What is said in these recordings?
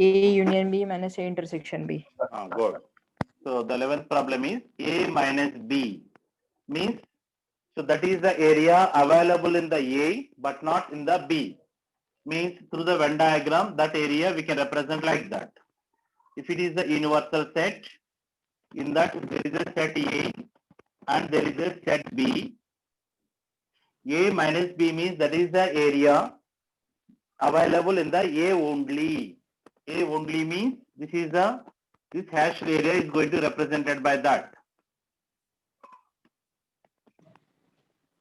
A union B minus A intersection B. Good. So the 11th problem is A minus B means, so that is the area available in the A but not in the B. Means through the Venn diagram, that area we can represent like that. If it is the universal set, in that there is a set A and there is a set B. A minus B means that is the area available in the A only. A only means this hashed area is going to be represented by that.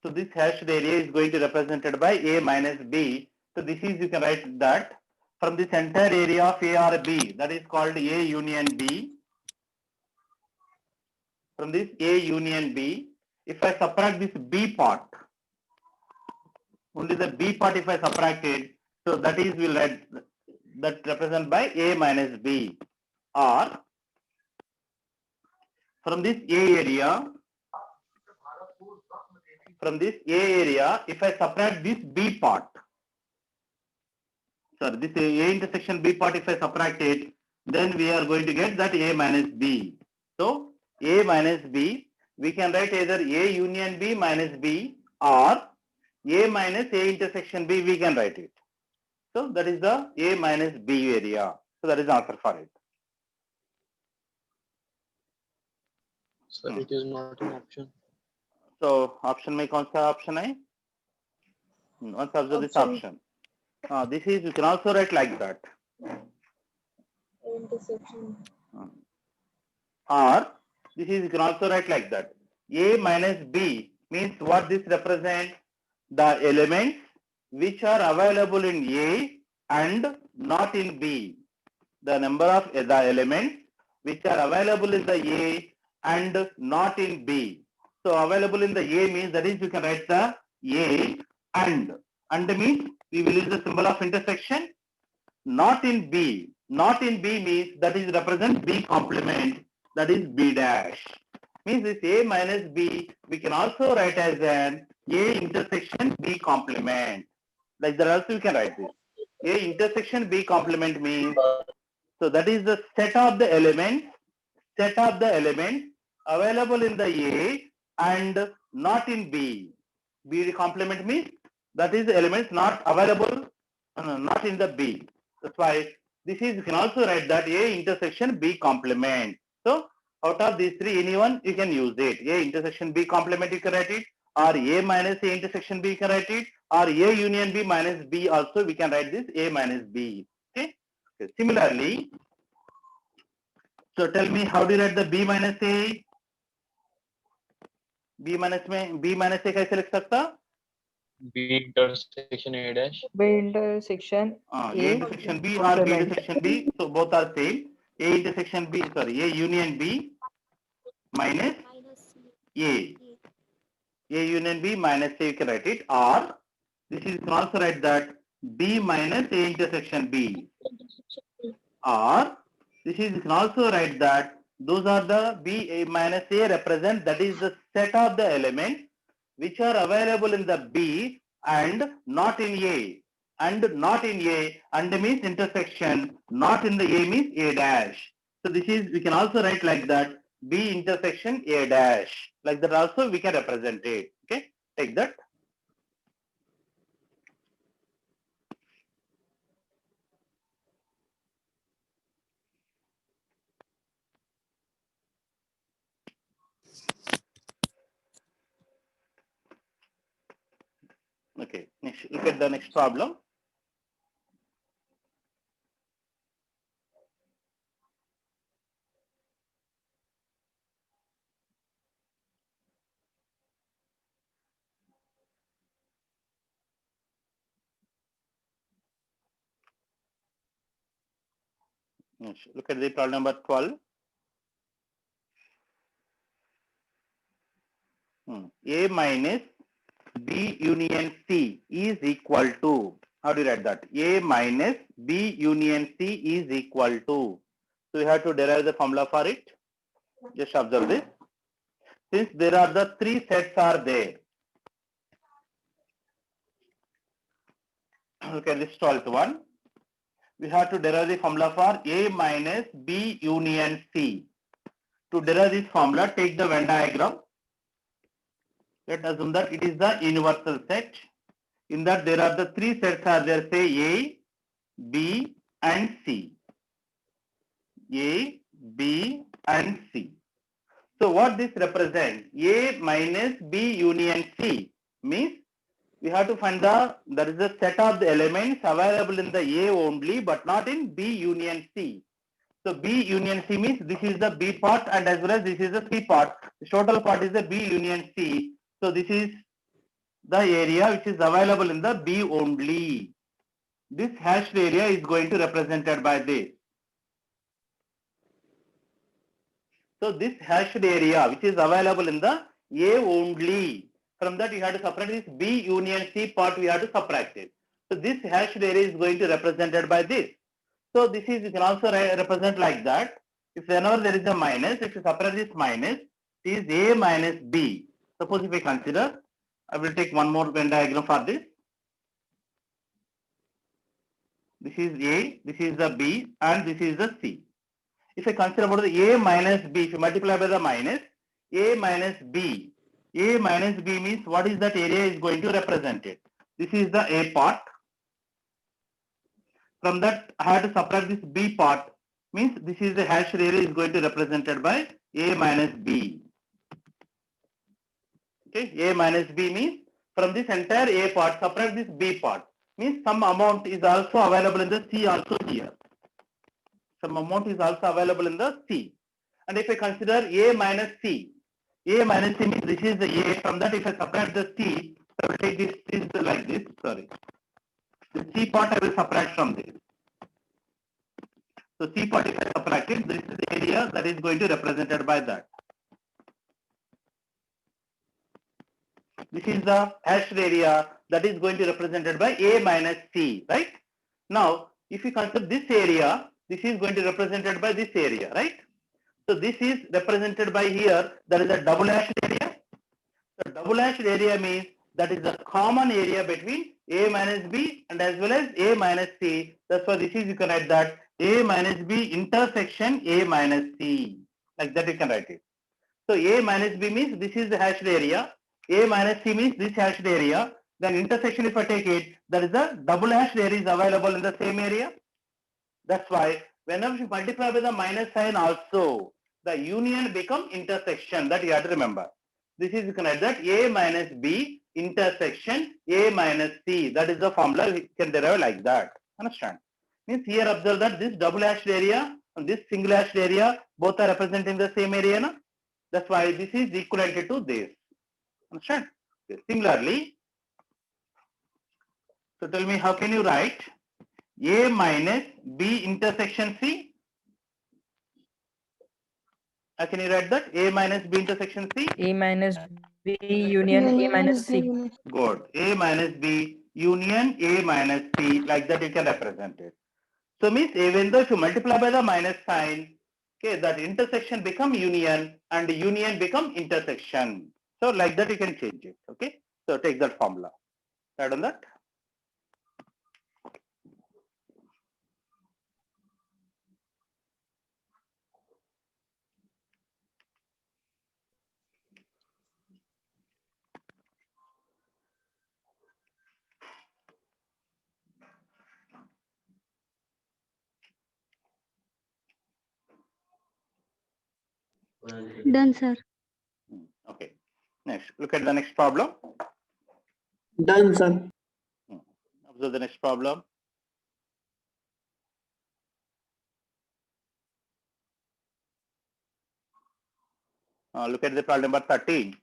So this hashed area is going to be represented by A minus B. So this is, you can write that from this entire area of A or B, that is called A union B. From this A union B, if I subtract this B part, only the B part if I subtract it, so that is will write that represented by A minus B. Or from this A area, if I subtract this B part, this A intersection B part, if I subtract it, then we are going to get that A minus B. So A minus B, we can write either A union B minus B or A minus A intersection B, we can write it. So that is the A minus B area. So that is the answer for it. Sir, it is not an option. So option में कौन सा option है? Once observe this option. This is, you can also write like that. Intersection. Or this is, you can also write like that. A minus B means what this represents? The elements which are available in A and not in B. The number of the elements which are available in the A and not in B. So available in the A means, that is, you can write the A and means we will use the symbol of intersection. Not in B. Not in B means that is represent B complement, that is B dash. Means this A minus B we can also write as an A intersection B complement. Like that also we can write this. A intersection B complement means, so that is the set of the elements available in the A and not in B. B complement means that is the elements not available, not in the B. That's why this is, you can also write that A intersection B complement. So out of these three, anyone you can use it. A intersection B complement you can write it, or A minus A intersection B you can write it, or A union B minus B also we can write this A minus B. Okay. Similarly, so tell me, how do you write the B minus A? B minus A कैसे लिख सकता? B intersection A dash. B intersection A intersection B or B intersection B, so both are same. A intersection B, sorry, A union B minus A. A union B minus A, you can write it. Or this is, you can also write that B minus A intersection B. Or this is, you can also write that those are the B A minus A represent, that is the set of the elements which are available in the B and not in A. And not in A, and means intersection, not in the A means A dash. So this is, we can also write like that, B intersection A dash. Like that also we can represent it. Okay, take that. Okay, next, look at the next problem. Look at the problem number 12. A minus B union C is equal to, how do you write that? A minus B union C is equal to. So you have to derive the formula for it. Just observe this. Since there are the three sets are there. Look at this 12th one. we have to derive the formula for A minus B union C. To derive this formula, take the Venn diagram. Let us assume that it is the universal set. In that there are the three sets are there, say A, B and C. A, B and C. So what this represents, A minus B union C means we have to find there is a set of the elements available in the A only but not in B union C. So B union C means this is the B part and as well as this is the C part. The total part is the B union C. So this is the area which is available in the B only. This hashed area is going to represented by this. So this hashed area which is available in the A only. From that you have to separate this B union C part, we have to subtract it. So this hashed area is going to represented by this. So this is, you can also represent like that. If whenever there is a minus, if you separate this minus, it is A minus B. Suppose if I consider, I will take one more Venn diagram for this. This is A, this is the B and this is the C. If I consider about the A minus B, if you multiply by the minus, A minus B. A minus B means what is that area is going to represent it. This is the A part. From that I have to subtract this B part, means this is the hash area is going to represented by A minus B. Okay, A minus B means from this entire A part subtract this B part, means some amount is also available in the C also here. Some amount is also available in the C. And if I consider A minus C, A minus C means this is the A. From that if I subtract the C, I will take this is like this, sorry. The C part I will subtract from this. So C part if I subtract it, this is the area that is going to be represented by that. This is the hashed area that is going to be represented by A minus C, right? Now, if you consider this area, this is going to be represented by this area, right? So this is represented by here, that is a double hashed area. The double hashed area means that is the common area between A minus B and as well as A minus C. That's why this is, you can write that A minus B intersection A minus C. Like that you can write it. So A minus B means this is the hashed area. A minus C means this hashed area. Then intersection if I take it, that is the double hashed area is available in the same area. That's why whenever you multiply with the minus sign also, the union become intersection. That you have to remember. This is, you can write that A minus B intersection A minus C. That is the formula we can derive like that. Understand? Means here observe that this double hashed area and this single hashed area both are representing the same area. No? That's why this is equivalent to this. Understand? Similarly, so tell me how can you write A minus B intersection C? How can you write that? A minus B intersection C? A minus B union A minus C. Good. A minus B union A minus C. Like that you can represent it. So means even though if you multiply by the minus sign, okay, that intersection become union and union become intersection. So like that you can change it. Okay. So take that formula. Right on that. Done, sir. Okay. Next, look at the next problem. Done, sir. Observe the next problem. Look at the problem number 13.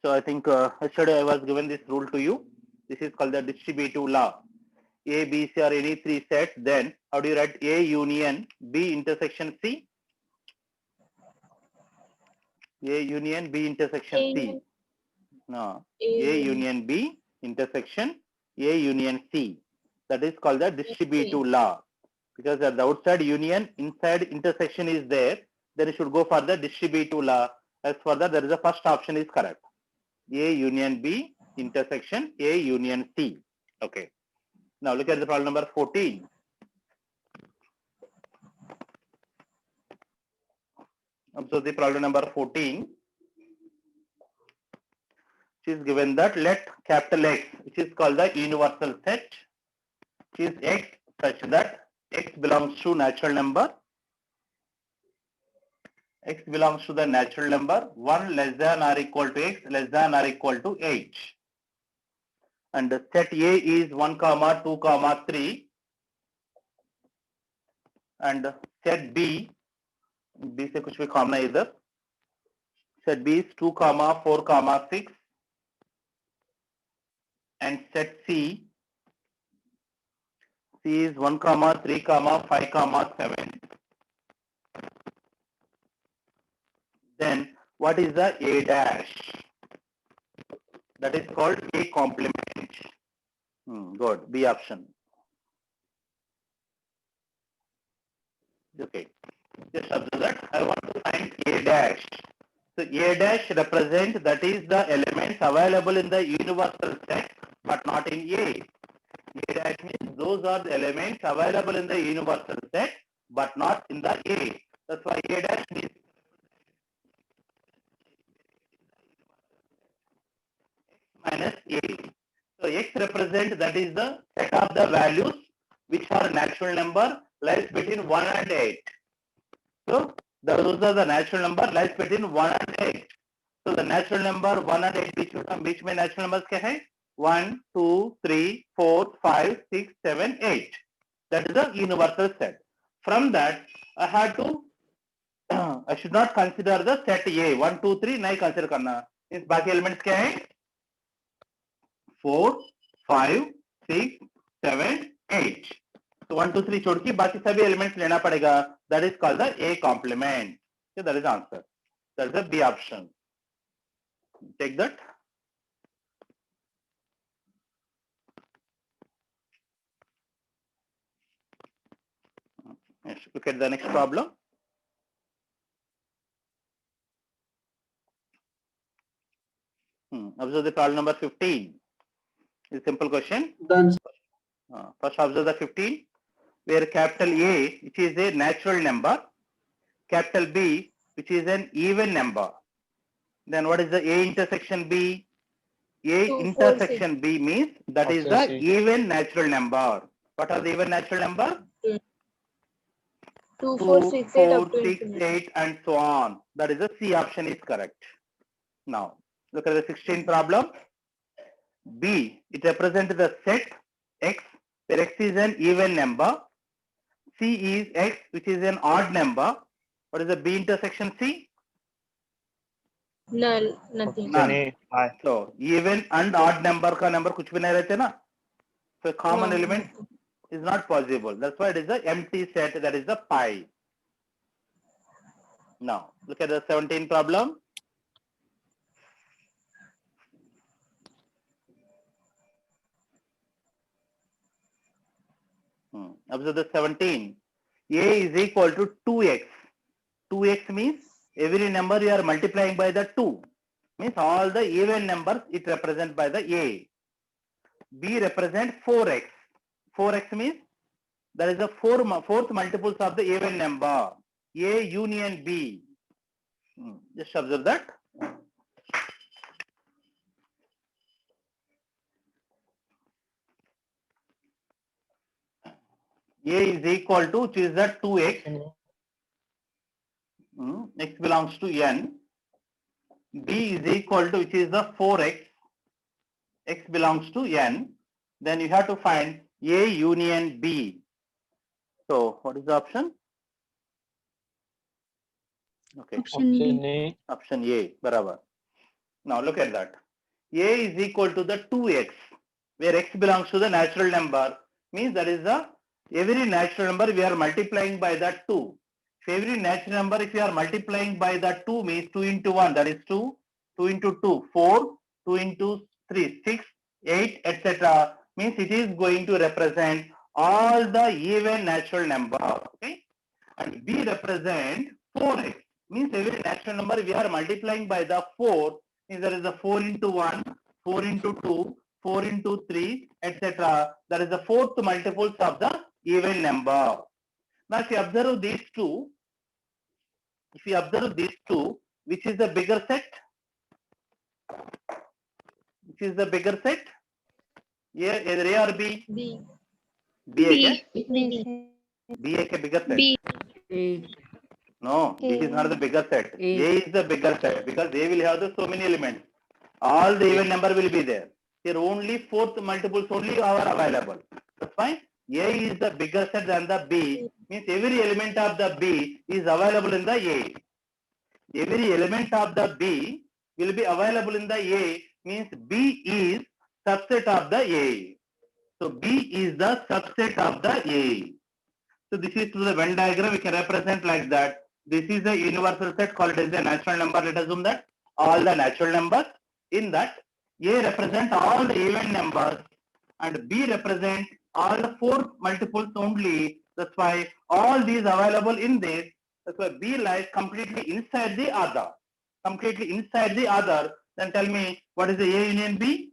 So I think yesterday I was given this rule to you. This is called the distributive law. A, B, C are any three sets. Then how do you write A union B intersection C? A union B intersection C. No. A union B intersection A union C. That is called the distributive law. Because at the outside union, inside intersection is there. Then you should go for the distributive law. As for that, there is the first option is correct. A union B intersection A union C. Okay. Now look at the problem number 14. Observe the problem number 14. Which is given that let capital X, which is called the universal set, which is X such that X belongs to natural number. X belongs to the natural number 1 less than or equal to X less than or equal to 8. And the set A is 1, 2, 3. And set B से कुछ भी काम नहीं इधर. Set B is 2, 4, 6. And set C is 1, 3, 5, 7. Then what is the A dash? That is called A complement. Good. B option. Okay. Just observe that. I want to find A dash. So A dash represent, that is the elements available in the universal set but not in A. A dash means those are the elements available in the universal set but not in the A. That's why A dash means minus A. So X represent, that is the set of the values which are natural number lies between 1 and 8. So those are the natural number lies between 1 and 8. So the natural number 1 and 8 बीच में natural numbers क्या है? 1, 2, 3, 4, 5, 6, 7, 8. That is the universal set. From that I had to I should not consider the set A. 1, 2, 3 नहीं consider करना. इस बाकी elements क्या है? 4, 5, 6, 7, 8. So 1, 2, 3 छोड़ के बाकी सभी elements लेना पड़ेगा. That is called the A complement. So that is the answer. That is the B option. Take that. Yes, look at the next problem. Observe the problem number 15. It's a simple question. Done. First observe the 15, where capital A, which is a natural number, capital B, which is an even number. Then what is the A intersection B? A 2, 4, intersection B means that is the Option C. even natural number. What are the even natural number? 2, 2, 4, 6, 8 up 4, to 6, infinity. 8 and so on. That is the C option is correct. Now look at the 16th problem. B, it represents the set X, where X is an even number. C is X, which is an odd number. What is the B intersection C? Null, nothing. None. So even and odd number का number कुछ भी नहीं रहते ना. So common No, element nothing. is not possible. That's why it is the empty set, that is the pi. Now look at the 17th problem. Observe the 17. A is equal to 2x. 2x means every number you are multiplying by the 2. Means all the even numbers it represents by the A. B represents 4x. 4x means that is the fourth multiples of the even number. A union B. Just observe that. A is equal to, which is the 2x. X belongs to n. B is equal to, which is the 4x. X belongs to n. Then you have to find A union B. So what is the option? Okay. Option Option D. A. Option A, barabar. Now look at that. A is equal to the 2x, where x belongs to the natural number, means that is the every natural number we are multiplying by that 2. So every natural number if you are multiplying by that 2 means 2 into 1, that is 2, 2 into 2, 4, 2 into 3, 6, 8, etc. Means it is going to represent all the even natural number. Okay? And B represent 4x. Means every natural number we are multiplying by the 4, means there is a 4 into 1, 4 into 2, 4 into 3, etc. That is the fourth multiples of the even number. Now if you observe these two, if you observe these two, which is the bigger set? Which is the bigger set? Either A or B? B. B है क्या? B, B है क्या bigger set? B. A. No, B is not the bigger set. A. A is the bigger set because A will have the so many elements. All the even number will be there. Here only fourth multiples only are available. That's fine. A is the bigger set than the B. Means every element of the B is available in the A. Every element of the B will be available in the A. Means B is subset of the A. So B is the subset of the A. So this is through the Venn diagram we can represent like that. This is the universal set called as the natural number. Let us assume that all the natural numbers in that A represent all the even numbers and B represent all the four multiples only. That's why all these available in this. That's why B lies completely inside the other. Completely inside the other. Then tell me what is the A union B?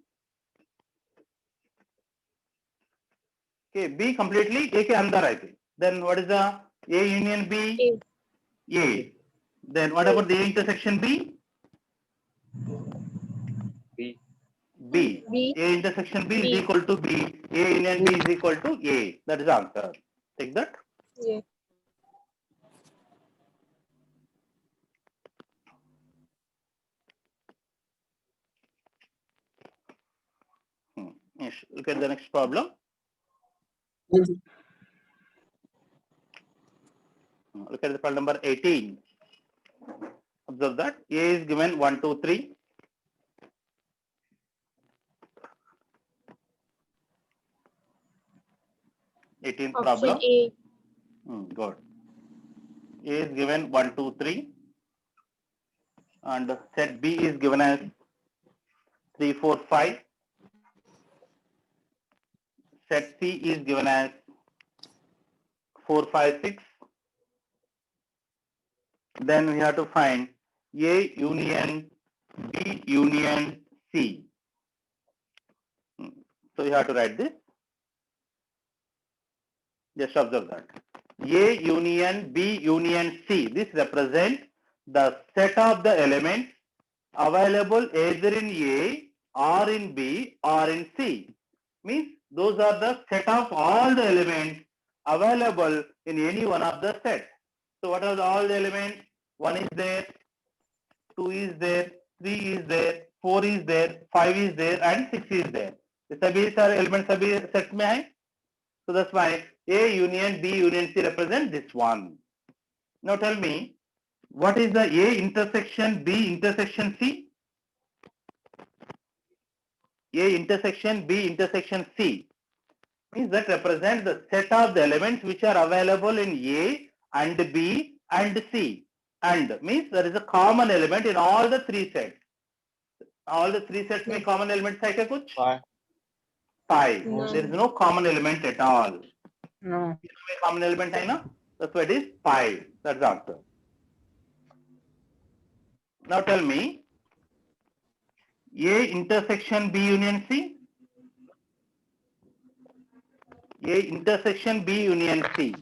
Okay, B completely A के अंदर है. Then what is the A union B? A. Then what about the A intersection B? B. B. B. A intersection B B. is equal to B. A union B is equal to A. That is the answer. Take that. Yeah. Yes. Look at the next problem. Look at the problem number 18. Observe that A is given 1, 2, 3. Eighteenth Option problem. A. Good. A is given 1, 2, 3. And set B is given as 3, 4, 5. Set C is given as 4, 5, 6. Then we have to find A union B union C. So you have to write this. Just observe that. A union B union C. This represents the set of the elements available either in A or in B or in C. Means those are the set of all the elements available in any one of the sets. So what are all the elements? 1 is there, 2 is there, 3 is there, 4 is there, 5 is there and 6 is there. ये सभी सारे elements सभी set में हैं. So that's why A union B union C represent this one. Now tell me, what is the A intersection B intersection C? A intersection B intersection C means that represent the set of the elements which are available in A and B and C. And means there is a common element in all the three sets. All the three sets में common elements है क्या कुछ? 5. 5. No. There is no common element at all. No. Common element है ना? That's why it is 5. That's the answer. Now tell me, A intersection B union C? A intersection B union C.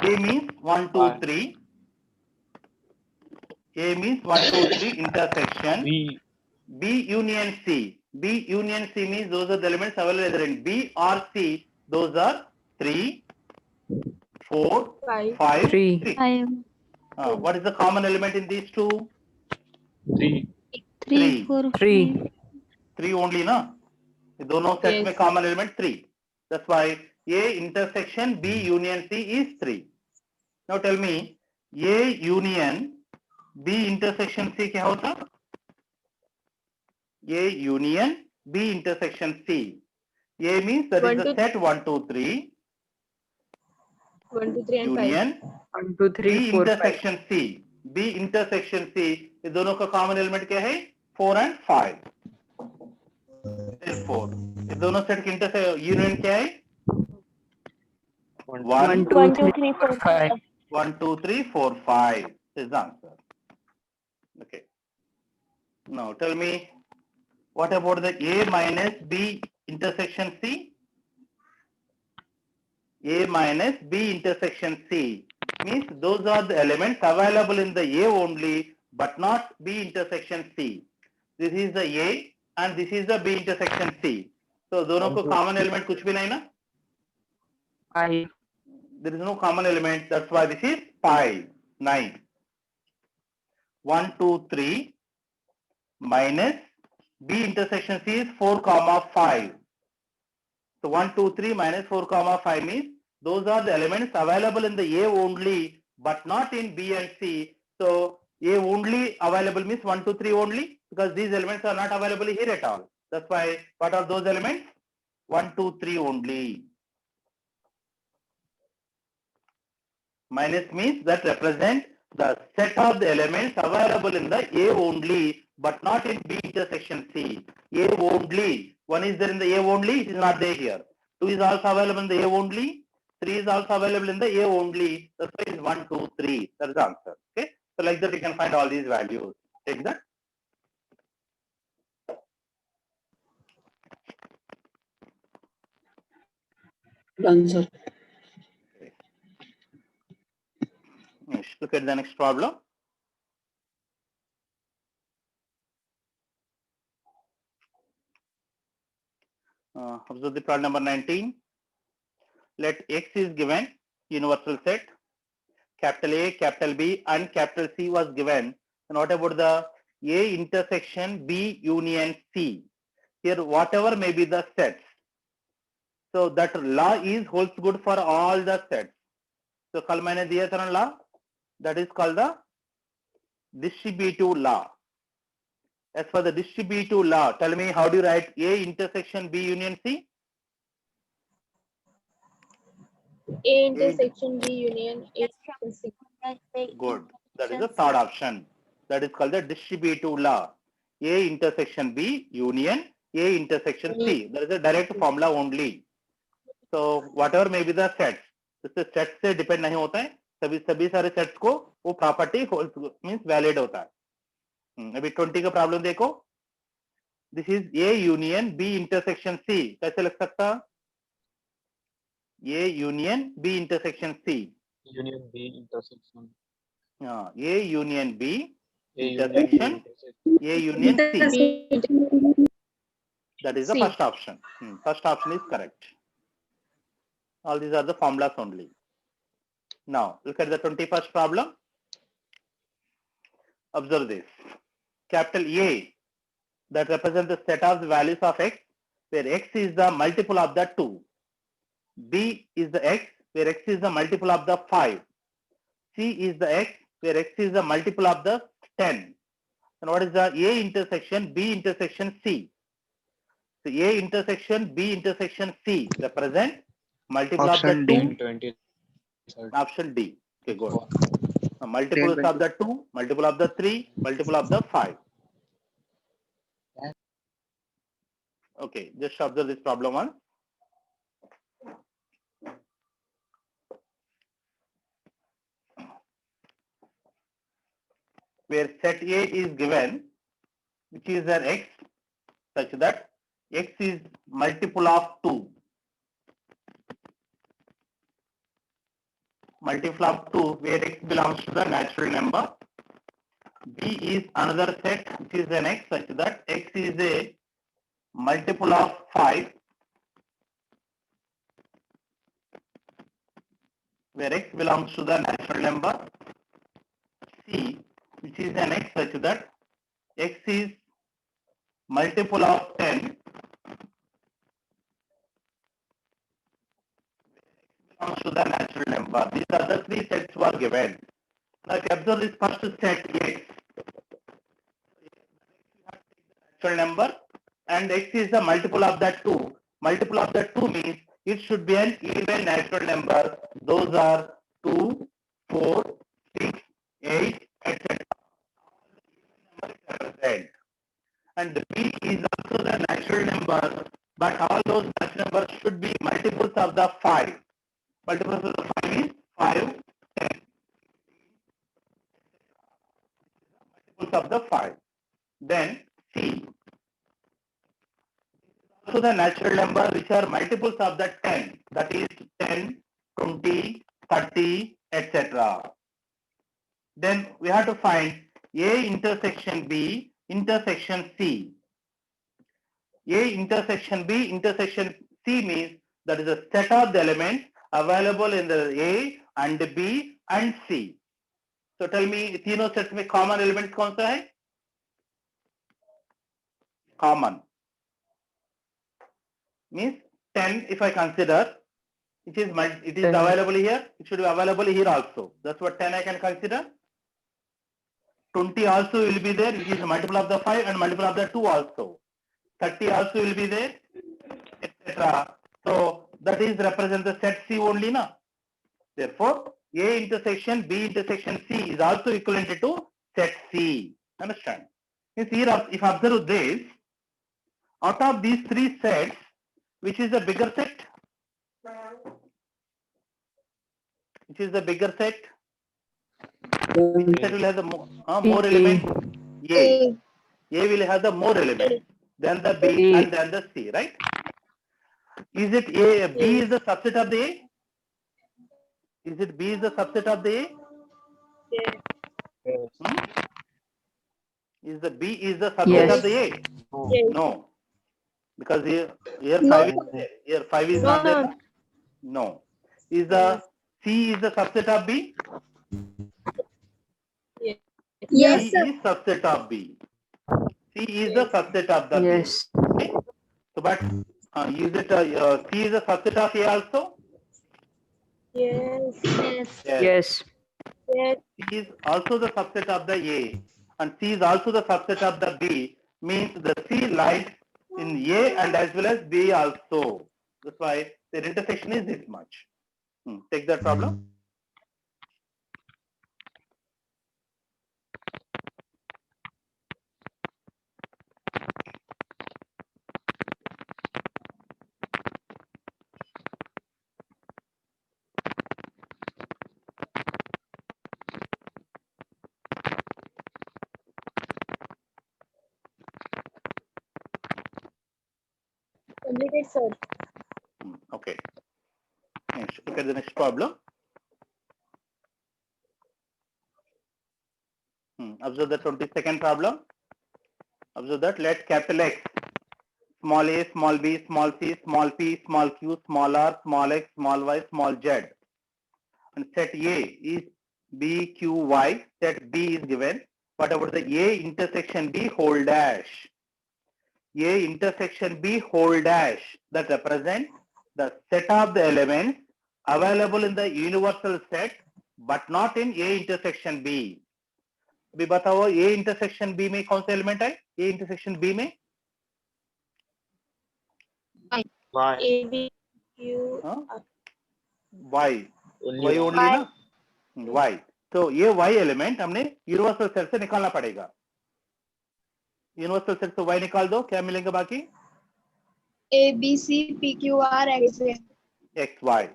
A means 1, 2, 3. A means 1, 2, 3 intersection. B. B union C. B union C means those are the elements available either in B or C. Those are 3, 4, 5. 5, 3. 6. 5, What is the common element in these two? 3. 3, 4, 3. 5. 3 only, na? ये दोनों set Yes. में common element 3. That's why A intersection B union C is 3. Now tell me, A union B intersection C क्या होता? A union B intersection C. A means that is 1, the 2, set 1, 2, 3. 1, 2, 3 and 5. Union 1, 2, 3, B 4, 5. intersection C. B intersection C. ये दोनों का common element क्या है? 4 and 5. 4. ये दोनों set की इंटरसेक्शन यूनियन क्या है? 1, 1, 2, 3, 4, 5. 1, 2, 3, 4, 5 is the answer. Okay. Now tell me, what about the A minus B intersection C? A minus B intersection C. means those are the elements available in the A only, but not B intersection C. This is the A and this is the B intersection C. So दोनों को common element कुछ भी नहीं ना? 5. There is no common element. That's why this is 5, 9. 1, 2, 3 minus B intersection C is 4, 5. So 1, 2, 3 minus 4, 5 means those are the elements available in the A only, but not in B and C. So A only available means 1, 2, 3 only, because these elements are not available here at all. That's why what are those elements? 1, 2, 3 only. Minus means that represent the set of the elements available in the A only, but not in B intersection C. A only. 1 is there in the A only, it is not there here. 2 is also available in the A only. 3 is also available in the A only. That's why it is 1, 2, 3. That is the answer. Okay. So like that you can find all these values. Take that. Done, sir. Let's look at the next problem. Observe the problem number 19. Let X is given, universal set. Capital A, capital B and capital C was given. And what about the A intersection B union C? Here whatever may be the sets. So that law is holds good for all the sets. So कल मैंने दिया था ना law, that is called the distributive law. As for the distributive law, tell me how do you write A intersection B union C? A intersection B union A intersection C. Good. That is the third option. That is called the distributive law. A intersection B union A intersection C. That is a direct formula only. So whatever may be the sets, इससे set से depend नहीं होता है. सभी सारे sets को वो property means valid होता है. अभी 20 का प्रॉब्लम देखो. This is A union B intersection C. कैसे लग सकता? A union B intersection C. Union B intersection. A union B A intersection A union C. B That is the C. first option. First option is correct. All these are the formulas only. Now look at the 21st problem. Observe this. Capital A that represents the set of the values of X, where X is the multiple of the 2. B is the X, where X is the multiple of the 5. C is the X, where X is the multiple of the 10. And what is the A intersection B intersection C? So A intersection B intersection C represent multiple Option of the 2. 20. Option D. Okay, good. Multiples of the 2, multiple of the 3, multiple of the 5. Okay, just observe this problem one. Where set A is given, which is an X, such that X is multiple of 2. Multiple of 2, where X belongs to the natural number. B is another set, which is an X, such that X is a multiple of 5, where X belongs to the natural number. C, which is an X, such that X is multiple of 10, belongs to the natural number. These are the three sets were given. Now if you observe this first set X, natural number, and X is the multiple of that 2. Multiple of that 2 means it should be an even natural number. Those are 2, 4, 6, 8, etc. And B is also the natural number, but all those natural numbers should be multiples of the 5. Multiples of the 5 is 5, 10. Multiples of the 5. Then C. Also the natural number which are multiples of the 10. That is 10, 20, 30, etc. Then we have to find A intersection B intersection C. A intersection B intersection C means that is a set of the elements available in the A and B and C. So tell me, तीनों set में common element कौन सा है? Common means 10. If I consider, it is 10. available here. It should be available here also. That's what 10 I can consider. 20 also will be there. It is multiple of the 5 and multiple of the 2 also. 30 also will be there, etc. So that is represent the set C only, na. Therefore, A intersection B intersection C is also equivalent to set C. Understand? Means here, if observe this, out of these three sets, which is the bigger set? Which is the bigger set? Which set will have the more elements? A. A will have the more elements than the B and then the C, right? Is it A? B is the subset of the A? Is it B is the subset of the A? Is the B is the subset Yes. of the A? Yes. No. Because here 5 No. is there. Here 5 is No, not there. no. Na? No. Is the C is the subset of B? Yes, C sir. is subset of B. C is the subset of the Yes. B. Okay? So, but is it C is a subset of A also? Yes. Yes. Yes. Yes. C is also the subset of the A and C is also the subset of the B, means the C lies in A and as well as B also. That's why their intersection is this much. Take that problem. Completed, sir. Okay. Next, look at the next problem. Observe the 22nd problem. Observe that let capital X, small a, small b, small c, small p, small q, small r, small x, small y, small z. And set A is B, Q, Y. Set B is given. What about the A intersection B whole dash? A intersection B whole dash that represents the set of the elements available in the universal set but not in A intersection B. अभी बताओ A intersection B में कौन सा element है? A intersection B में Y. A, B, Q, हाँ? R. Y. Only Y Y. only ना? Y. तो ये Y एलिमेंट हमने यूनिवर्सल सेट से निकालना पड़ेगा. यूनिवर्सल सेट से Y निकाल दो, क्या मिलेंगे बाकी? A, B, C, P, Q, R, X, Y. X, Y.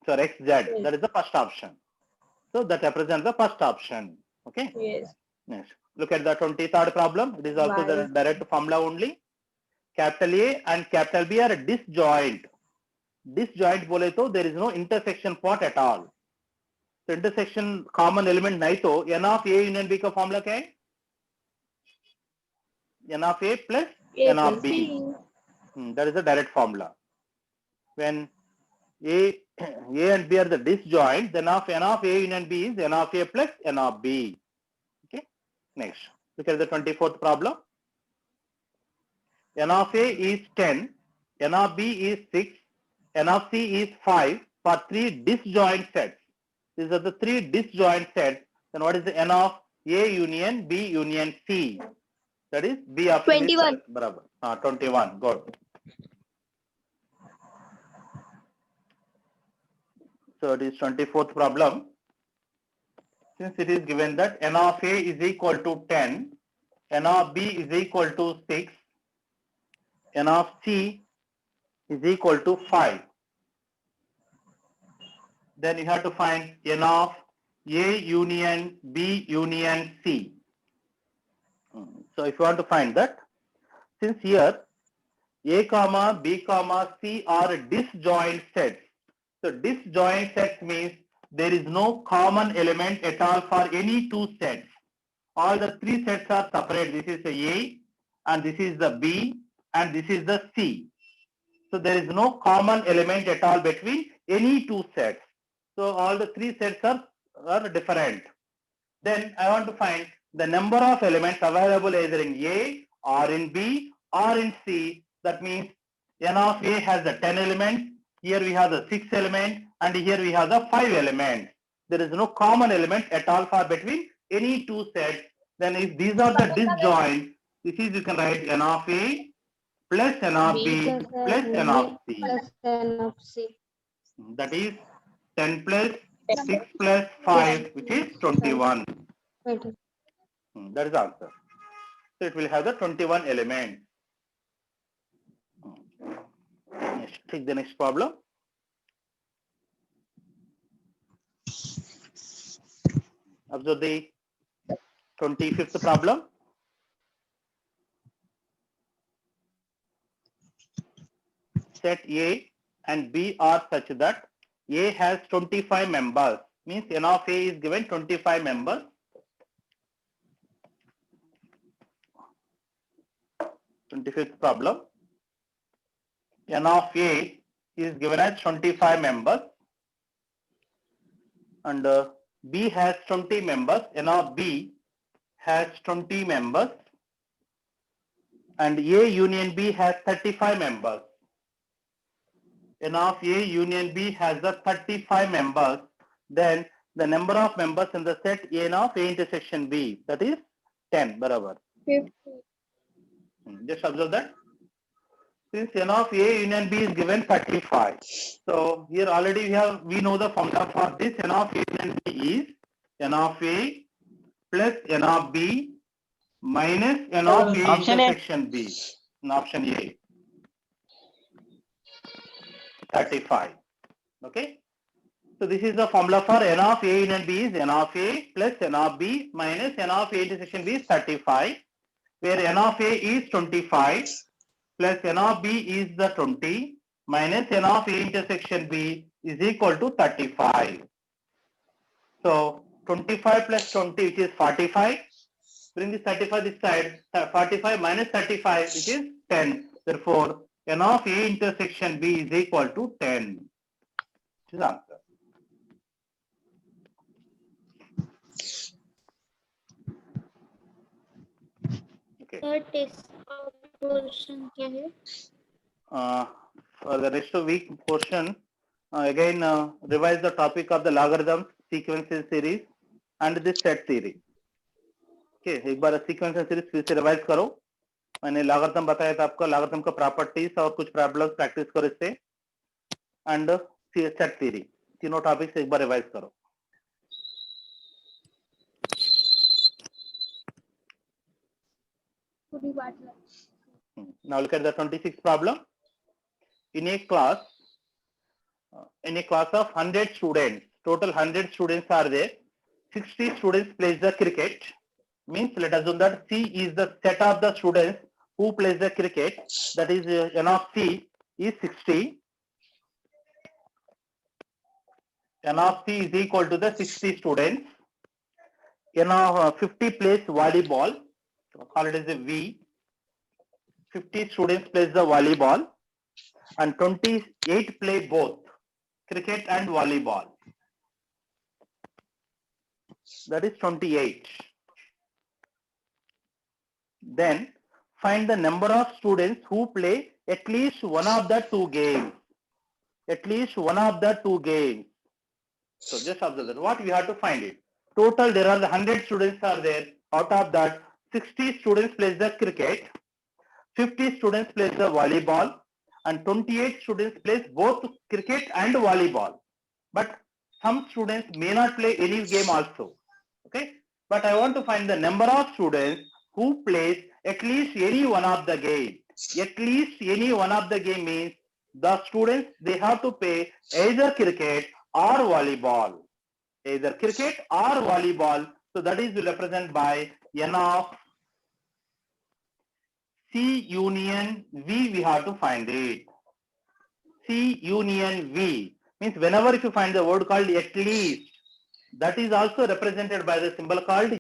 So X, Z. That is the first option. So that represents the first option. Okay. Yes. Next. Look at the 23rd problem. It is also the direct formula only. Capital A and capital B are disjoint. Disjoint बोले तो there is no intersection point at all. So intersection common element नहीं तो N of A union B का formula क्या है? N of A plus A N of plus B. B. That is the direct formula. When A and B are the disjoint, then of N of A union B is N of A plus N of B. Okay. Next, look at the 24th problem. N of A is 10, N of B is 6, N of C is 5 for three disjoint sets. These are the three disjoint sets. Then what is the N of A union B union C? That is B option 21. is barabar. 21. Good. So it is 24th problem. Since it is given that N of A is equal to 10, N of B is equal to 6, N of C is equal to 5. Then you have to find N of A union B union C. So if you want to find that, since here A comma B comma C are disjoint sets. So disjoint sets means there is no common element at all for any two sets. All the three sets are separate. This is the A and this is the B and this is the C. So there is no common element at all between any two sets. So all the three sets are different. Then I want to find the number of elements available either in A or in B or in C. That means n of A has the 10 elements. Here we have the 6 elements and here we have the 5 elements. There is no common element at all for between any two sets. Then if these are the disjoint, this is you can write n of A plus n of B plus n of C. Plus n of C. That is 10 plus 6 plus 5, which is 21. Wait. That is the answer. So it will have the 21 elements. Let's take the next problem. Observe the 25th problem. Set A and B are such that A has 25 members. Means n of A is given 25 members. 25th problem. N of A is given as 25 members and B has 20 members. N of B has 20 members and A union B has 35 members. N of A union B has the 35 members. Then the number of members in the set N of A intersection B, that is 10. Barabar. 50. Just observe that. Since N of A union B is given 35. So here already we know the formula for this. N of A union B is N of A plus N of B minus N of A Option A. intersection B. In option A. 35. Okay. So this is the formula for N of A union B is N of A plus N of B minus N of A intersection B is 35. Where N of A is 25 plus N of B is the 20 minus N of A intersection B is equal to 35. So 25 plus 20, which is 45. Bring this 35 this side. 45 minus 35, which is 10. Therefore, N of A intersection B is equal to 10. This is the answer. Okay. Third test portion क्या है? For the rest of week portion, again revise the topic of the logarithms, sequences series and this set theory. Okay, एक बार sequence series फिर से revise करो. मैंने logarithm बताया था आपको, लॉगरिथम का प्रॉपर्टीज और कुछ प्रॉब्लम्स प्रैक्टिस करो इससे एंड सेट थ्योरी, तीनों टॉपिक्स एक बार रिवाइज करो. Now look at the 26th problem. In a class of 100 students, total 100 students are there. 60 students plays the cricket. Means let us assume that C is the set of the students who plays the cricket. That is N of C is 60. N of C is equal to the 60 students. N of 50 plays volleyball. So call it as a V. 50 students plays the volleyball and 28 play both cricket and volleyball. That is 28. Then find the number of students who play at least one of the two games. At least one of the two games. So just observe that. What we have to find it. Total there are 100 students are there. Out of that 60 students plays the cricket, 50 students plays the volleyball and 28 students plays both cricket and volleyball. But some students may not play any game also. Okay. But I want to find the number of students who plays at least any one of the game. At least any one of the game means the students, they have to play either cricket or volleyball. Either cricket or volleyball. So that is represented by N of C union V, we have to find it. C union V Means whenever if you find the word called at least, that is also represented by the symbol called